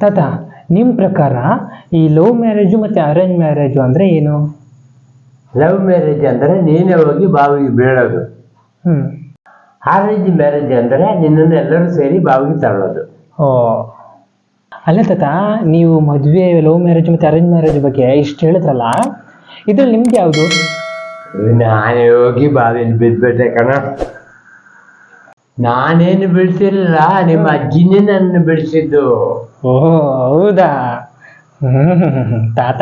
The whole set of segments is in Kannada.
ತಾತ, ನಿಮ್ಮ ಪ್ರಕಾರ ಈ ಲವ್ ಮ್ಯಾರೇಜು ಮತ್ತು ಅರೇಂಜ್ ಮ್ಯಾರೇಜು ಅಂದರೆ ಏನು? ಲವ್ ಮ್ಯಾರೇಜ್ ಅಂದರೆ ನೀನೇ ಹೋಗಿ ಬಾವಿಗೆ ಬೀಳೋದು. ಹ್ಞೂ. ಅರೇಂಜ್ ಮ್ಯಾರೇಜ್ ಅಂದರೆ ನಿನ್ನನ್ನು ಎಲ್ಲರೂ ಸೇರಿ ಬಾವಿಗೆ ತಳ್ಳೋದು. ಓ, ಅಲ್ಲ ತಾತ, ನೀವು ಮದುವೆ ಲವ್ ಮ್ಯಾರೇಜ್ ಮತ್ತು ಅರೇಂಜ್ ಮ್ಯಾರೇಜ್ ಬಗ್ಗೆ ಇಷ್ಟು ಹೇಳಿದ್ರಲ್ಲ, ಇದ್ರಲ್ಲಿ ನಿಮ್ದು ಯಾವುದು? ನಾನೇ ಹೋಗಿ ಬಾವಿಯಲ್ಲಿ ಬಿದ್ದುಬಿಟ್ಟೆ ಕಣ. ನಾನೇನು ಬಿಡಿಸಿರಲಿಲ್ಲ, ನಿಮ್ಮ ಅಜ್ಜಿನೇ ನನ್ನ ಬಿಡಿಸಿದ್ದು. ಓಹೋ, ಹೌದಾ? ತಾತ,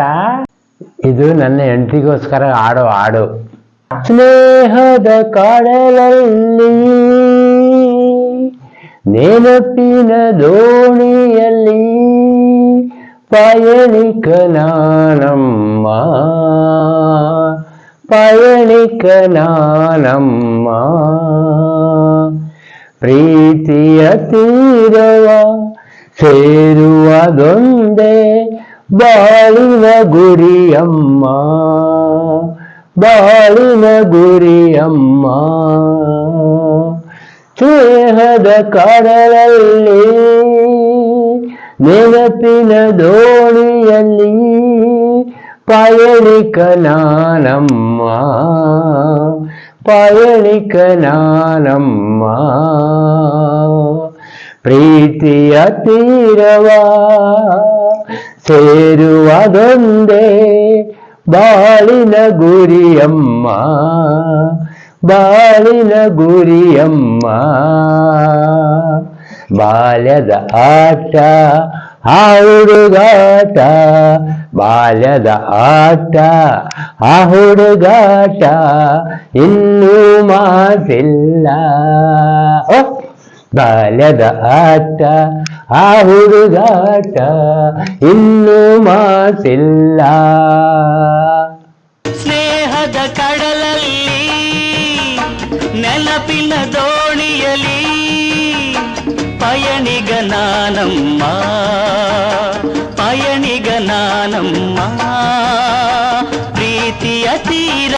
ಇದು ನನ್ನ ಹೆಂಡತಿಗೋಸ್ಕರ ಆಡೋ ಹಾಡು. ಸ್ನೇಹದ ಕಡಲಲ್ಲಿ ನೆನಪಿನ ದೋಣಿಯಲ್ಲಿ ಪಯಣಿಕ ನಾನಮ್ಮ, ಪಯಣಿಕ ನಾನಮ್ಮ. ಪ್ರೀತಿಯ ತೀರವ ಸೇರುವುದೊಂದೇ ಬಾಳಿನ ಗುರಿಯಮ್ಮ, ಬಾಳಿನ ಗುರಿಯಮ್ಮ. ಸ್ನೇಹದ ಕಡಲಲ್ಲಿ ನೆನಪಿನ ದೋಣಿಯಲ್ಲಿ ಪಯಣಿಕ ನಾನಮ್ಮ, ಪಯಣಿಕ ನಾನಮ್ಮ. ಪ್ರೀತಿಯ ತೀರವ ಸೇರುವುದೊಂದೇ ಬಾಳಿನ ಗುರಿಯಮ್ಮ, ಬಾಳಿನ ಗುರಿಯಮ್ಮ. ಬಾಲ್ಯದ ಆಟ ಆ ಹುಡುಗಾಟ, ಬಾಲ್ಯದ ಆಟ ಆ ಹುಡುಗಾಟ ಇನ್ನೂ ಮಾಸಿಲ್ಲ. ಬಾಲ್ಯದ ಆಟ ಆ ಹುಡುಗಾಟ ಇನ್ನೂ ಮಾಸಿಲ್ಲ. ಸ್ನೇಹದ ಕಡಲಲ್ಲಿ ನೆನಪಿನ ದೋಣಿಯಲಿ ಪಯಣಿಗ ನಾನಮ್ಮ, ಪಯಣಿಗ ನಾನಮ್ಮ. ಪ್ರೀತಿಯ ತೀರ